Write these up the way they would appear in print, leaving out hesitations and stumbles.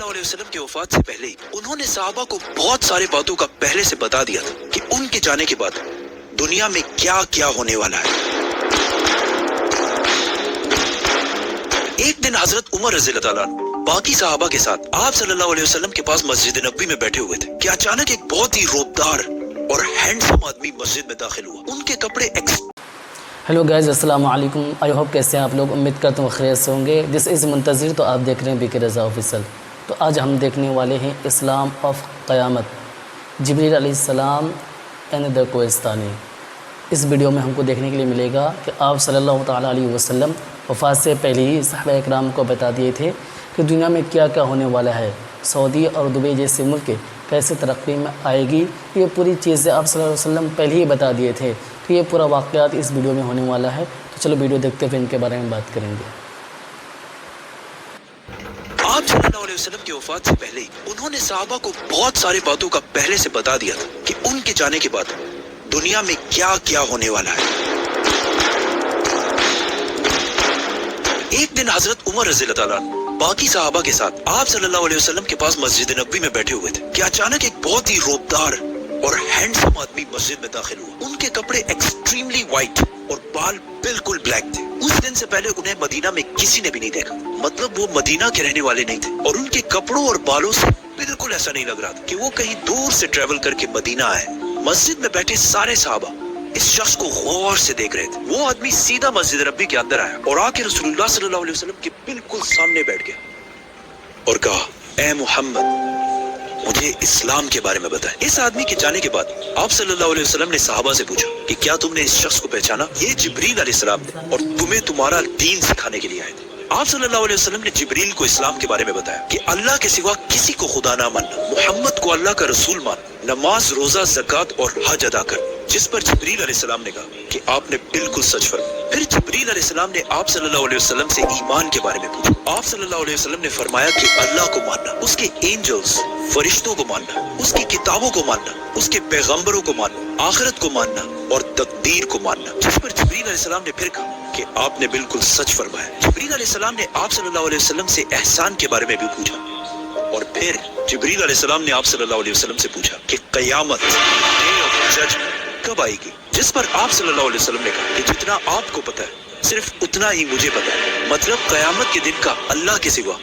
सल्लल्लाहु अलैहि वसल्लम की वफात से पहले उन्होंने सहाबा को बहुत सारे बातों का पहले से बता दिया था कि उनके जाने के बाद दुनिया में क्या क्या होने वाला है। एक दिन हजरत उमर रज़ी अल्लाह ताला अन्हु बाकी सहाबा के साथ आप सल्लल्लाहु अलैहि वसल्लम के पास मस्जिद नबवी में बैठे हुए थे कि अचानक एक बहुत ही रोबदार और हैंडसम आदमी मस्जिद में दाखिल हुआ। उनके कपड़े हेलो गाइस, अस्सलाम वालेकुम। आई होप कैसे हैं आप लोग। उम्मीद करता हूँ खैरियत से होंगे। This is Muntazir. तो आप देख रहे हैं बीके रज़ा ऑफिशियल। तो आज हम देखने वाले हैं इस्लाम ऑफ क़यामत, जिब्रील अलैहिस्सलाम एंड द कोहिस्तानी। इस वीडियो में हमको देखने के लिए मिलेगा कि आप सल्लल्लाहु ताला अलैहि वसल्लम वफ़ात से पहले ही सहाबा इकराम को बता दिए थे कि दुनिया में क्या क्या होने वाला है, सऊदी और दुबई जैसे मुल्क कैसे तरक्की में आएगी, ये पूरी चीज़ें आप सल्लल्लाहु अलैहि वसल्लम पहले ही बता दिए थे। तो ये पूरा वाक़यात इस वीडियो में होने वाला है। तो चलो वीडियो देखते फिर इनके बारे में बात करेंगे। आप सल्लल्लाहु अलैहि वसल्लम की वफात से पहले उन्होंने सहाबा को बहुत सारी बातों का पहले से बता दिया था कि उनके जाने के बाद दुनिया में क्या क्या होने वाला है। एक दिन हजरत उमर रज़ी अल्लाह ताला अन्हु बाकी सहाबा के साथ आप सल्लल्लाहु अलैहि वसल्लम के पास मस्जिद नबवी में बैठे हुए थे कि अचानक एक बहुत ही रोबदार और हैंडसम आदमी मस्जिद में दाखिल हुआ। उनके कपड़े एक्सट्रीमली वाइट और बाल बिल्कुल ब्लैक थे। उस दिन से पहले उन्हें मदीना में किसी ने भी नहीं देखा, मतलब वो मदीना के रहने वाले नहीं थे और उनके कपड़ों और बालों से बिल्कुल ऐसा नहीं लग रहा था कि वो कहीं दूर से ट्रेवल करके मदीना आए। मस्जिद में बैठे सारे सहाबा इस शख्स को गौर से देख रहे थे। वो आदमी सीधा मस्जिद नबवी के अंदर आया और आके रसूलुल्लाह सल्लल्लाहु अलैहि वसल्लम के बिल्कुल सामने बैठ गया और कहा, ए मुहम्मद, मुझे इस्लाम के बारे में बताएं। इस आदमी के जाने के बाद आप सल्लल्लाहु अलैहि वसल्लम ने सहाबा से पूछा कि क्या तुमने इस शख्स को पहचाना? ये जिब्रील अलैहिस्सलाम थे और तुम्हें तुम्हारा दीन सिखाने के लिए आए थे। आप सल्लल्लाहु अलैहि वसल्लम ने जिब्रील को इस्लाम के बारे में बताया कि अल्लाह के सिवा किसी को खुदा ना मानना, मोहम्मद को अल्लाह का रसूल मानना, नमाज, रोजा, ज़कात और हज अदा करना। जिस पर जिब्रील अलैहिस्सलाम ने कहा कि आपने बिल्कुल सच फरमाया। फिर जिब्रील अलैहिस्सलाम ने आप सल्लल्लाहु अलैहि वसल्लम से ईमान के बारे में पूछा। आप सल्लल्लाहु अलैहि वसल्लम ने फरमाया कि अल्लाह को मानना, उसके एंजल्स, फरिश्तों को मानना, उसकी किताबों को मानना, उसके पैगंबरों को मानना, आखिरत को मानना और तकदीर को मानना। जिस पर जिब्रील अलैहिस्सलाम ने फिर कहा कि आपने बिल्कुल सच फरमाया। जिब्रील अलैहिस्सलाम ने आप सल्लल्लाहु अलैहि वसल्लम से एहसान के बारे में भी पूछा और फिर जिब्रील अलैहिस्सलाम ने आप सल्लल्लाहु अलैहि वसल्लम से पूछा कि क़यामत, डे ऑफ जजमेंट, कब आएगी? जिस पर आप सल्लल्लाहु अलैहि वसल्लम ने कहा कि जितना आपको पता है सिर्फ उतना ही मुझे पता है, मतलब क़यामत के दिन का अल्लाह के सिवा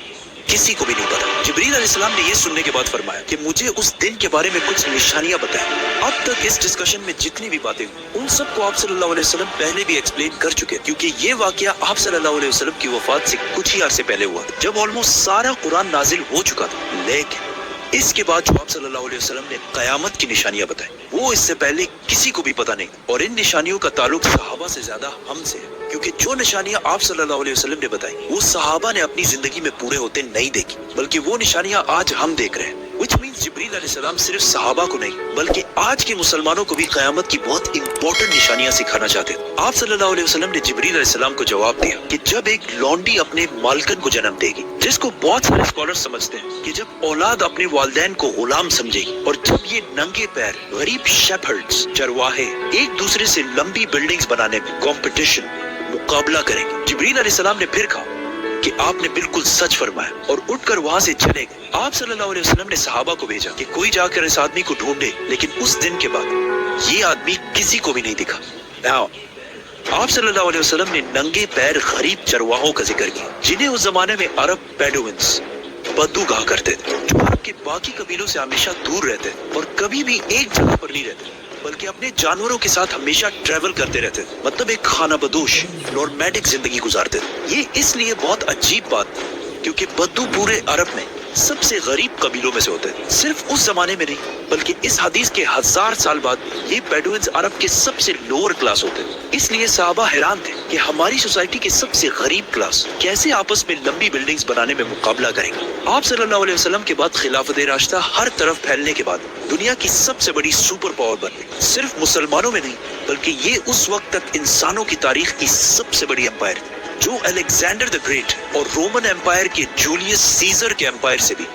किसी को भी नहीं पता। जिब्रील अलैहिस्सलाम ने ये सुनने के बाद फरमाया कि मुझे उस दिन के बारे में कुछ निशानियां बताएं। अब तक इस डिस्कशन में जितनी भी बातें हुई उन सबको आप सल्लल्लाहु अलैहि वसल्लम पहले भी एक्सप्लेन कर चुके हैं, क्योंकि ये वाकया आप सल्लल्लाहु अलैहि वसल्लम की वफात से कुछ ही अरसे पहले हुआ था, जब ऑलमोस्ट सारा कुरान नाजिल हो चुका था। लेकिन इसके बाद जो आप सल्लल्लाहु अलैहि वसल्लम ने क़यामत की निशानियां बताई वो इससे पहले किसी को भी पता नहीं, और इन निशानियों का ताल्लुक सहाबा से ज्यादा हमसे है, क्योंकि जो निशानियां आप सल्लल्लाहु अलैहि वसल्लम ने बताई वो सहाबा ने अपनी जिंदगी में पूरे होते नहीं देखी, बल्कि वो निशानियां आज हम देख रहे हैं। Which means जिब्रील अलैहिस्सलाम सिर्फ सहाबा को नहीं बल्कि आज के मुसलमानों को भी क़यामत की बहुत इंपॉर्टेंट निशानियां सिखाना चाहते थे। आप सल्लल्लाहु अलैहि वसल्लम ने जिब्रील अलैहिस्सलाम को जवाब दिया कि जब एक लौंडी अपने मालकन को जन्म देगी, जिसको बहुत सारे स्कॉलर्स समझते हैं कि जब औलाद अपने वालिदैन को गुलाम समझेगी, और जब ये नंगे पैर गरीब शेफर्ड्स, चरवाहे एक दूसरे से लंबी बिल्डिंग्स बनाने में कंपटीशन, मुकाबला करेंगे। जिब्रील अलैहिस्सलाम ने फिर कहा कि आपने बिल्कुल सच फरमाया और उठकर वहां से चले गए। आप सल्लल्लाहु अलैहि वसल्लम ने सहाबा को भेजा कि कोई जाकर इस आदमी को ढूंढे, लेकिन उस दिन के बाद ये आदमी किसी को भी नहीं दिखा। आप सल्लल्लाहु अलैहि वसल्लम ने नंगे पैर गरीब चरवाहों का जिक्र किया, जिन्हें उस जमाने में अरब बेडुइन्स, बद्दू कहा करते थे, जो अरब के बाकी कबीलों से हमेशा दूर रहते और कभी भी एक जगह पर नहीं रहते, बल्कि अपने जानवरों के साथ हमेशा ट्रेवल करते रहते थे, मतलब एक खाना बदोश नॉर्मैडिक जिंदगी गुजारते थे। ये इसलिए बहुत अजीब बात थी क्योंकि बद्दू पूरे अरब में सबसे गरीब कबीलों में से होते थे। सिर्फ उस जमाने में नहीं बल्कि इस हदीस के 1000 साल बाद ये बेडुइन्स अरब के सबसे लोअर क्लास होते थे। इसलिए सहाबा हैरान थे कि हमारी सोसाइटी के सबसे गरीब क्लास कैसे आपस में लंबी बिल्डिंग्स बनाने में मुकाबला करेंगे। आप सल्लल्लाहु अलैहि वसल्लम के बाद खिलाफत राशिदा हर तरफ फैलने के बाद दुनिया की सबसे बड़ी सुपर पावर बन गई। सिर्फ मुसलमानों में नहीं बल्कि ये उस वक्त तक इंसानों की तारीख की सबसे बड़ी एम्पायर थी, जो अलेक्जेंडर द ग्रेट और रोमन एम्पायर के जूलियस सीजर के एम्पायर से भी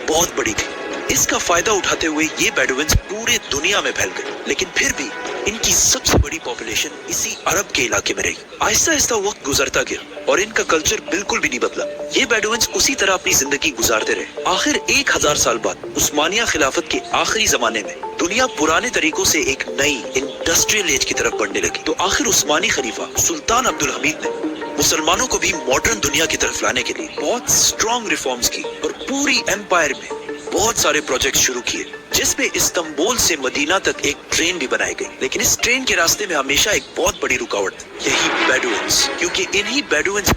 बहुत बड़ी थी। इसका फायदा उठाते हुए ये बेडुइन्स पूरे दुनिया में फैल गए, लेकिन फिर भी ان की सबसे बड़ी पॉपुलेशन इसी अरब के इलाके में रही। आहिस्ता आहिस्ता वक्त गुजरता गया और इनका कल्चर बिल्कुल भी नहीं बदला। ये बेडुइन्स उसी तरह अपनी जिंदगी गुजारते रहे। आखिर 1000 साल बाद उस्मानिया खिलाफत के आखिरी जमाने में दुनिया पुराने तरीकों से एक नई इंडस्ट्रियल एज की तरफ बढ़ने लगी। तो आखिर उस्मानी खलीफा सुल्तान अब्दुल हमीद ने मुसलमानों को भी मॉडर्न दुनिया की तरफ लाने के लिए बहुत स्ट्रॉन्ग रिफॉर्म्स की और पूरी एम्पायर में बहुत सारे प्रोजेक्ट शुरू किए, जिसमें इस्तांबुल से मदीना तक एक ट्रेन भी बनाई गई। लेकिन इस ट्रेन के रास्ते में हमेशा एक बहुत बड़ी रुकावट थी, यही बेडुइन्स, क्योंकि इन्हीं बेडुइन्स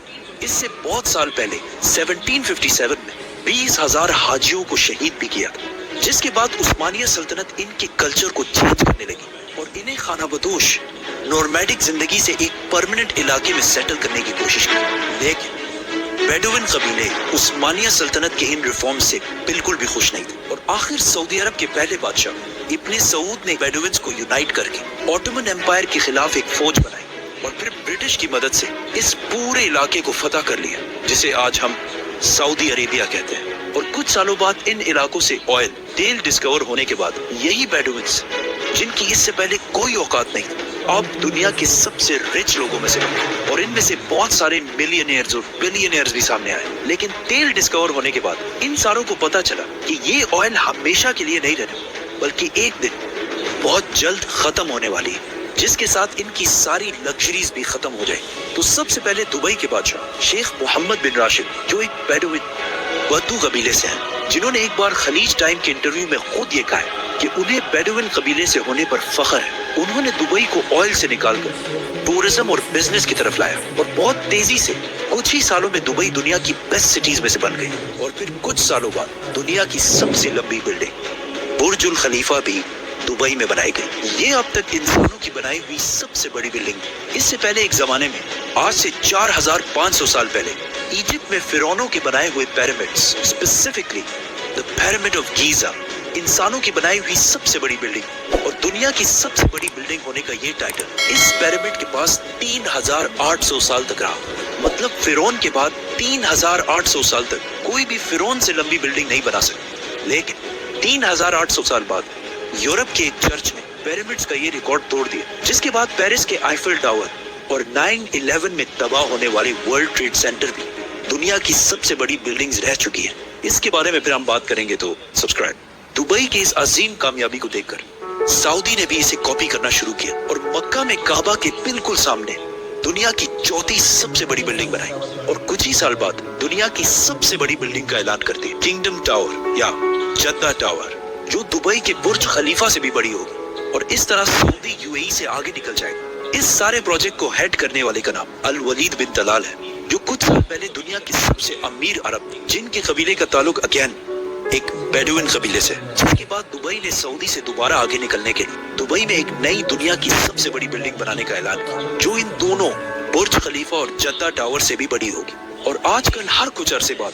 इससे बहुत साल पहले 1757 में 20,000 हाजियों को शहीद भी किया था, जिसके बाद उस्मानिया सल्तनत इनके कल्चर को चेंज करने लगी और इन्हें खानाबदोश नॉर्मैडिक जिंदगी से एक परमानेंट इलाके में सेटल करने की कोशिश की। लेकिन बेडुइन कबीले उस्मानिया सल्तनत के इन रिफॉर्म से बिल्कुल भी खुश नहीं थे और आखिर सऊदी अरब के पहले बादशाह इब्ने सऊद ने बेडुइन्स को यूनाइट करके ऑटोमन एम्पायर के खिलाफ एक फौज बनाई और फिर ब्रिटिश की मदद से इस पूरे इलाके को फतह कर लिया, जिसे आज हम सऊदी अरेबिया कहते हैं। और कुछ सालों बाद इन इलाकों से ऑयल, तेल डिस्कवर होने के बाद यही बेडुइन्स, जिनकी इससे पहले कोई औकात नहीं थी, अब दुनिया के सबसे रिच लोगों में से बने और इनमें से बहुत सारे मिलियनियर्स और बिलियनियर्स भी सामने आए। लेकिन तेल डिस्कवर होने के बाद इन सारों को पता चला कि ये ऑयल हमेशा के लिए नहीं रहने, बल्कि एक दिन बहुत जल्द खत्म होने वाली है, जिसके साथ इनकी सारी लग्जरीज भी खत्म हो जाए। तो सबसे पहले दुबई के बादशाह शेख मोहम्मद बिन राशिद, जो एक बेडुइन बद्दू कबीले से हैं, जिन्होंने एक बार खलीज टाइम के इंटरव्यू में खुद ये कहा है कि उन्हें बेडुइन कबीले से होने पर फख्र है। उन्होंने दुबई को ऑयल से निकालकर टूरिज्म और बिजनेस की तरफ लाया और बहुत तेजी से कुछ ही सालों में दुबई दुनिया की बेस्ट सिटीज में से बन गई। और फिर कुछ सालों बाद दुनिया की सबसे लंबी बिल्डिंग बुर्जुल खलीफा भी दुबई में बनाई गई। ये अब तक इंसानों की बनाई हुई सबसे बड़ी बिल्डिंग है। इससे पहले एक जमाने में, आज से 4500 साल पहले, इजिप्ट में फिरौनों के बनाए हुए pyramids, specifically the pyramid of Giza, इंसानों की बनाई हुई सबसे बड़ी बिल्डिंग और दुनिया की सबसे बड़ी बिल्डिंग होने का ये टाइटल इस पिरामिड के पास 3800 साल तक रहा। मतलब फिरौन के बाद 3800 साल तक कोई भी फिरौन से लंबी बिल्डिंग नहीं बना सकता। लेकिन 3800 साल बाद यूरोप के एक चर्च ने पिरामिड्स का ये रिकॉर्ड तोड़ दिया, जिसके बाद पेरिस के आईफिल टावर और 9/11 में तबाह होने वाली वर्ल्ड ट्रेड सेंटर भी दुनिया की सबसे बड़ी बिल्डिंग्स रह चुकी है। इसके बारे में फिर हम बात करेंगे, तो सब्सक्राइब। दुबई की इस अजीम कामयाबी को देखकर सऊदी ने भी इसे कॉपी करना शुरू किया और मक्का में काबा के बिल्कुल सामने दुनिया की चौथी सबसे बड़ी बिल्डिंग बनाई और कुछ ही साल बाद दुनिया की सबसे बड़ी बिल्डिंग का ऐलान करते किंगडम टावर या जद्दा टावर, जो दुबई के बुर्ज खलीफा से भी बड़ी होगी और इस तरह सऊदी यूएई से आगे निकल जाएगी। इस सारे प्रोजेक्ट को हेड करने वाले का नाम अल वलीद बिन तलाल है, जो कुछ साल पहले दुनिया के सबसे अमीर अरब, जिनके कबीले का ताल्लुक अगेन एक बेडुइन कबीले से। जिसके बाद दुबई ने सऊदी से दोबारा आगे निकलने के लिए दुबई में एक नई दुनिया की सबसे बड़ी बिल्डिंग बनाने का ऐलान किया, जो इन दोनों बुर्ज खलीफा और जद्दा टावर से भी बड़ी होगी। और आजकल हर कुछ अरसे बाद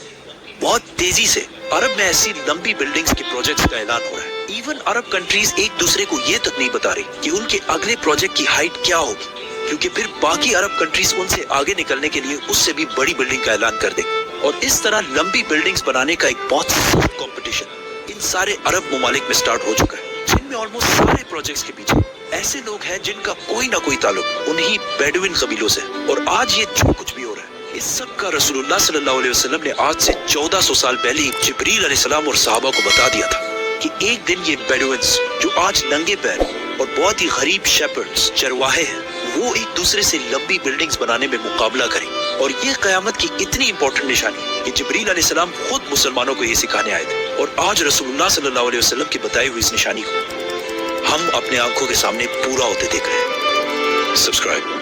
बहुत तेजी से अरब में ऐसी लंबी बिल्डिंग्स के प्रोजेक्ट्स का ऐलान हो रहा है। इवन अरब कंट्रीज एक दूसरे को ये तक नहीं बता रही कि उनके अगले प्रोजेक्ट की हाइट क्या होगी, क्योंकि फिर बाकी अरब कंट्रीज उनसे आगे निकलने के लिए उससे भी बड़ी बिल्डिंग का ऐलान कर देंगे। और इस तरह लंबी बिल्डिंग्स बनाने का एक बहुत सख्त कंपटीशन इन सारे अरब ममालिक में स्टार्ट हो चुका है, जिनमें ऑलमोस्ट सारे प्रोजेक्ट्स के पीछे ऐसे लोग हैं जिनका कोई ना कोई ताल्लुक उन्हीं बेडुइन कबीलों से। और आज ये जो कुछ भी हो रहा है, इस सब का रसूलुल्लाह सल्लल्लाहु अलैहि वसल्लम ने आज से 1400 साल पहले जिब्रील अलैहिस्सलाम और सहाबा को बता दिया था कि एक दिन ये बेडुइन्स, जो आज नंगे पैर और बहुत ही गरीब शेपर्ड्स, चरवाहे हैं, वो एक दूसरे से लंबी बिल्डिंग्स बनाने में मुकाबला करें। और ये कयामत की इतनी इंपॉर्टेंट निशानी है कि जिब्रील अलैहिस्सलाम खुद मुसलमानों को ये सिखाने आए थे। और आज रसूलुल्लाह सल्लल्लाहु अलैहि वसल्लम की बताई हुई इस निशानी को हम अपने आंखों के सामने पूरा होते देख रहे हैं। सब्सक्राइब।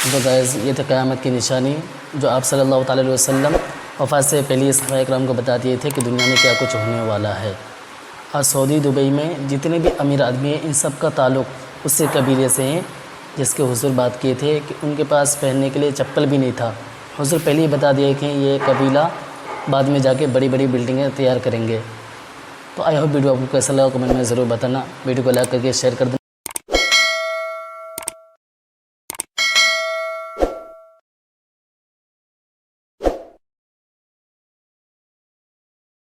तो गाइस, ये था क़यामत की निशानी जो आप सल्लल्लाहु अलैहि वसल्लम वफ़ात से पहले सहाबा इकराम को बता दिए थे कि दुनिया में क्या कुछ होने वाला है। आज सऊदी दुबई में जितने भी अमीर आदमी हैं, इन सब का ताल्लुक़ उससे कबीले से हैं जिसके हुज़ूर बात किए थे कि उनके पास पहनने के लिए चप्पल भी नहीं था। हुज़ूर पहले ही बता दिए कि ये कबीला बाद में जाके बड़ी बड़ी बिल्डिंगें तैयार करेंगे। तो आई होप वीडियो आपको कैसा लगा कमेंट में ज़रूर बताना। वीडियो को लाइक करके शेयर कर देना।